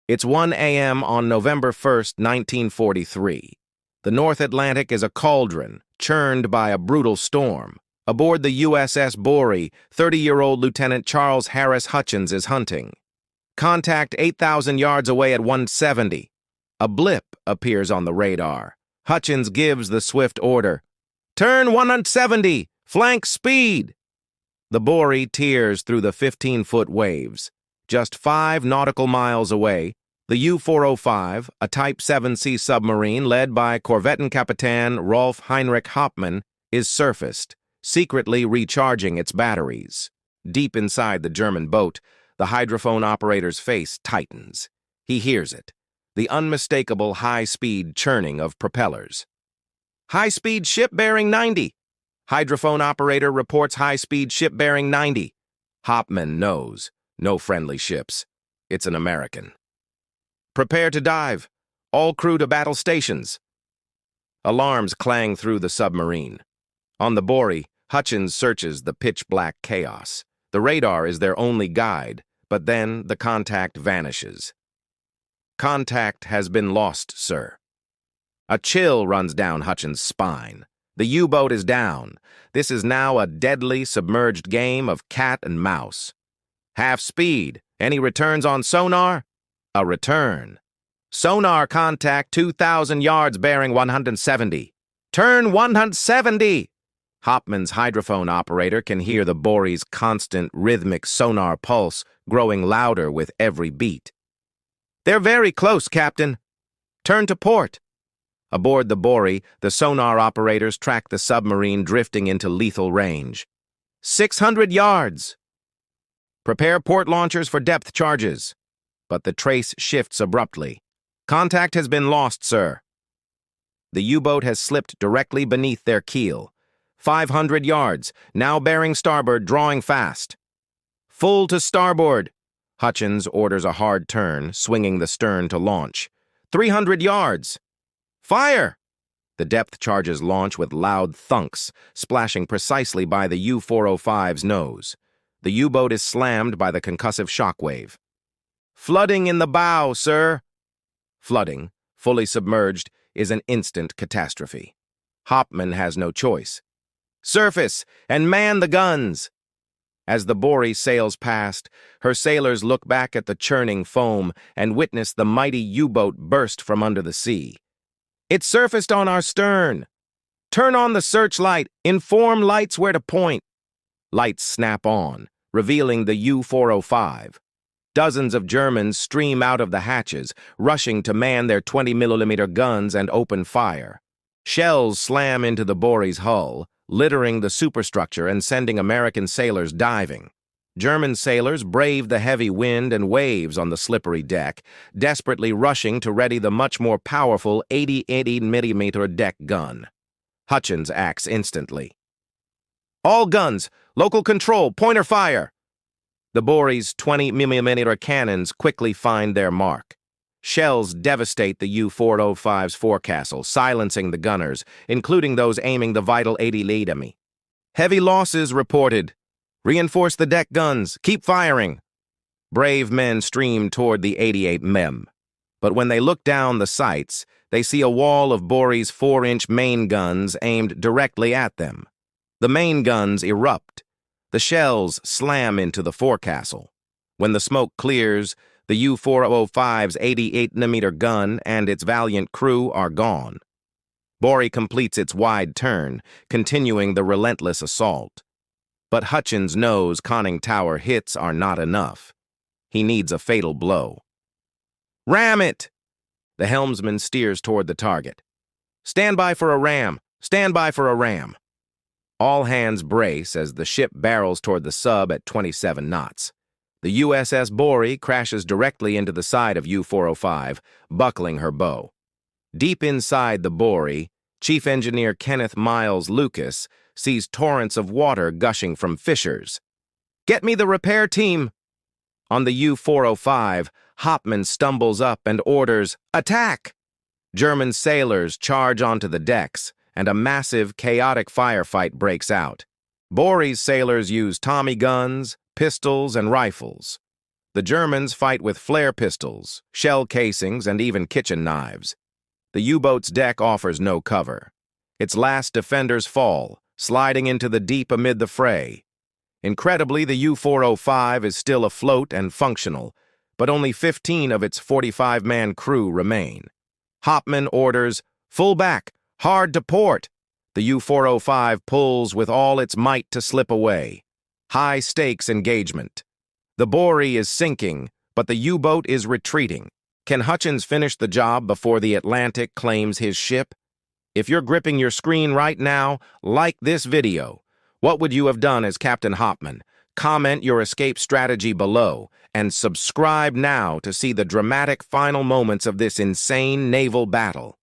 It's 1 a.m. on November 1st, 1943. The North Atlantic is a cauldron, churned by a brutal storm. Aboard the USS Borie, 30-year-old Lieutenant Charles Harris Hutchins is hunting. Contact 8,000 yards away at 170. A blip appears on the radar. Hutchins gives the swift order, "Turn 170! Flank speed!" The Borie tears through the 15-foot waves. Just 5 nautical miles away, the U-405, a Type 7C submarine led by Korvettenkapitan Rolf Heinrich Hauptmann, is surfaced, secretly recharging its batteries. Deep inside the German boat, the hydrophone operator's face tightens. He hears it, the unmistakable high-speed churning of propellers. "High-speed ship bearing 90. Hydrophone operator reports high-speed ship bearing 90. Hauptmann knows. No friendly ships. It's an American. "Prepare to dive. All crew to battle stations." Alarms clang through the submarine. On the Borie, Hutchins searches the pitch-black chaos. The radar is their only guide, but then the contact vanishes. "Contact has been lost, sir." A chill runs down Hutchins' spine. The U-boat is down. This is now a deadly, submerged game of cat and mouse. "Half speed. Any returns on sonar?" A return. "Sonar contact 2,000 yards bearing 170. Turn 170! Hauptmann's hydrophone operator can hear the Borie's constant, rhythmic sonar pulse growing louder with every beat. "They're very close, Captain. Turn to port." Aboard the Borie, the sonar operators track the submarine drifting into lethal range. 600 yards! "Prepare port launchers for depth charges." But the trace shifts abruptly. "Contact has been lost, sir." The U-boat has slipped directly beneath their keel. 500 yards, now bearing starboard, drawing fast. "Full to starboard." Hutchins orders a hard turn, swinging the stern to launch. 300 yards. "Fire!" The depth charges launch with loud thunks, splashing precisely by the U-405's nose. The U-boat is slammed by the concussive shockwave. "Flooding in the bow, sir." Flooding, fully submerged, is an instant catastrophe. Hauptmann has no choice. "Surface and man the guns." As the Borie sails past, her sailors look back at the churning foam and witness the mighty U-boat burst from under the sea. "It surfaced on our stern. Turn on the searchlight. Inform lights where to point." Lights snap on, revealing the U-405. Dozens of Germans stream out of the hatches, rushing to man their 20mm guns and open fire. Shells slam into the Borie's hull, littering the superstructure and sending American sailors diving. German sailors brave the heavy wind and waves on the slippery deck, desperately rushing to ready the much more powerful 80mm deck gun. Hutchins acts instantly. "All guns, local control, pointer fire." The Borie's 20mm cannons quickly find their mark. Shells devastate the U-405's forecastle, silencing the gunners, including those aiming the vital 80mm. "Heavy losses reported. Reinforce the deck guns. Keep firing." Brave men stream toward the 88mm. But when they look down the sights, they see a wall of Borie's 4-inch main guns aimed directly at them. The main guns erupt. The shells slam into the forecastle. When the smoke clears, the U-405's 88mm gun and its valiant crew are gone. Borie completes its wide turn, continuing the relentless assault. But Hutchins knows conning tower hits are not enough. He needs a fatal blow. "Ram it!" The helmsman steers toward the target. "Stand by for a ram! Stand by for a ram!" All hands brace as the ship barrels toward the sub at 27 knots. The USS Borie crashes directly into the side of U-405, buckling her bow. Deep inside the Borie, Chief Engineer Kenneth Miles Lucas sees torrents of water gushing from fissures. "Get me the repair team!" On the U-405, Hauptmann stumbles up and orders, "Attack!" German sailors charge onto the decks, and a massive, chaotic firefight breaks out. Borie's sailors use Tommy guns, pistols, and rifles. The Germans fight with flare pistols, shell casings, and even kitchen knives. The U-boat's deck offers no cover. Its last defenders fall, sliding into the deep amid the fray. Incredibly, the U-405 is still afloat and functional, but only 15 of its 45-man crew remain. Hopman orders, "Full back, hard to port." The U-405 pulls with all its might to slip away. High-stakes engagement. The Borie is sinking, but the U-boat is retreating. Can Hutchins finish the job before the Atlantic claims his ship? If you're gripping your screen right now, like this video. What would you have done as Captain Hopman? Comment your escape strategy below, and subscribe now to see the dramatic final moments of this insane naval battle.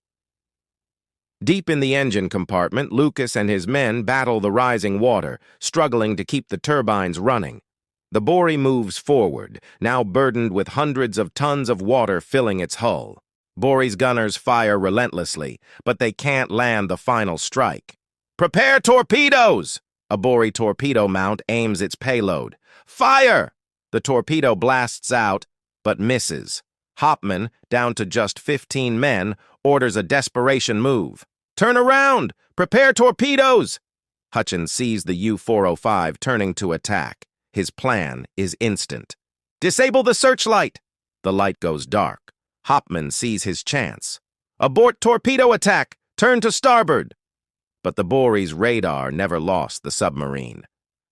Deep in the engine compartment, Lucas and his men battle the rising water, struggling to keep the turbines running. The Borie moves forward, now burdened with hundreds of tons of water filling its hull. Borie's gunners fire relentlessly, but they can't land the final strike. "Prepare torpedoes!" A Borie torpedo mount aims its payload. "Fire!" The torpedo blasts out, but misses. Hopman, down to just 15 men, orders a desperation move. "Turn around! Prepare torpedoes!" Hutchins sees the U-405 turning to attack. His plan is instant. "Disable the searchlight!" The light goes dark. Hopman sees his chance. "Abort torpedo attack! Turn to starboard!" But the Borie's radar never lost the submarine.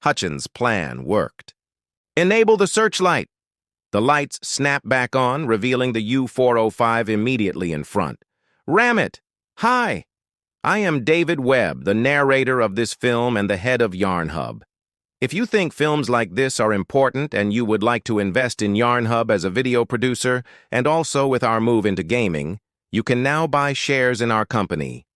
Hutchins' plan worked. "Enable the searchlight!" The lights snap back on, revealing the U-405 immediately in front. "Ram it! Hi! I am David Webb, the narrator of this film and the head of YarnHub. If you think films like this are important and you would like to invest in YarnHub as a video producer, and also with our move into gaming, you can now buy shares in our company.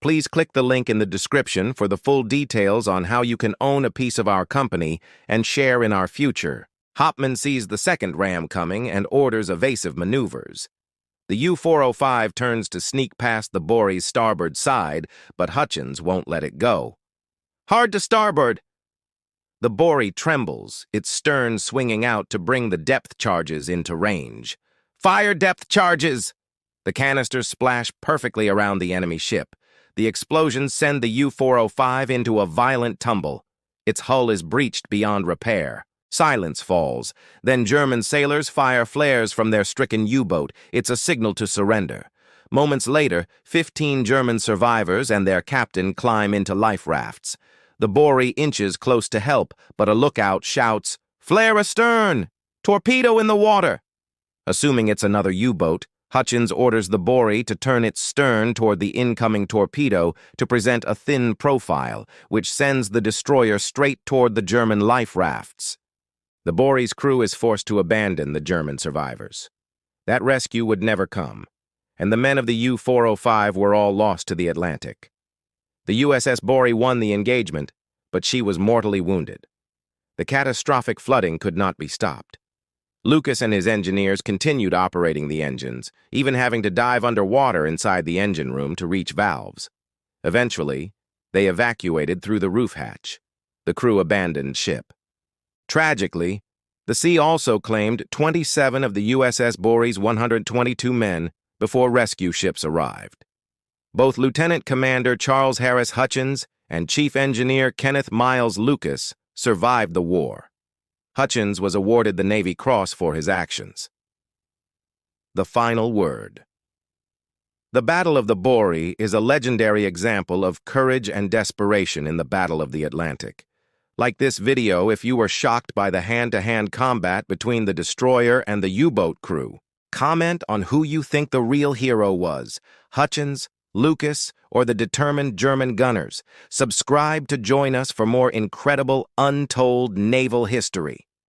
Please click the link in the description for the full details on how you can own a piece of our company and share in our future. Hopman sees the second ram coming and orders evasive maneuvers. The U-405 turns to sneak past the Borie's starboard side, but Hutchins won't let it go. "Hard to starboard!" The Borie trembles, its stern swinging out to bring the depth charges into range. "Fire depth charges!" The canisters splash perfectly around the enemy ship. The explosions send the U-405 into a violent tumble. Its hull is breached beyond repair. Silence falls. Then German sailors fire flares from their stricken U-boat. It's a signal to surrender. Moments later, 15 German survivors and their captain climb into life rafts. The Borie inches close to help, but a lookout shouts, "Flare astern! Torpedo in the water!" Assuming it's another U-boat, Hutchins orders the Borie to turn its stern toward the incoming torpedo to present a thin profile, which sends the destroyer straight toward the German life rafts. The Borie's crew is forced to abandon the German survivors. That rescue would never come, and the men of the U-405 were all lost to the Atlantic. The USS Borie won the engagement, but she was mortally wounded. The catastrophic flooding could not be stopped. Lucas and his engineers continued operating the engines, even having to dive underwater inside the engine room to reach valves. Eventually, they evacuated through the roof hatch. The crew abandoned ship. Tragically, the sea also claimed 27 of the USS Borie's 122 men before rescue ships arrived. Both Lieutenant Commander Charles Harris Hutchins and Chief Engineer Kenneth Miles Lucas survived the war. Hutchins was awarded the Navy Cross for his actions. The final word. The Battle of the Borie is a legendary example of courage and desperation in the Battle of the Atlantic. Like this video, if you were shocked by the hand-to-hand combat between the destroyer and the U-boat crew, comment on who you think the real hero was, Hutchins, Lucas, or the determined German gunners. Subscribe to join us for more incredible, untold naval history.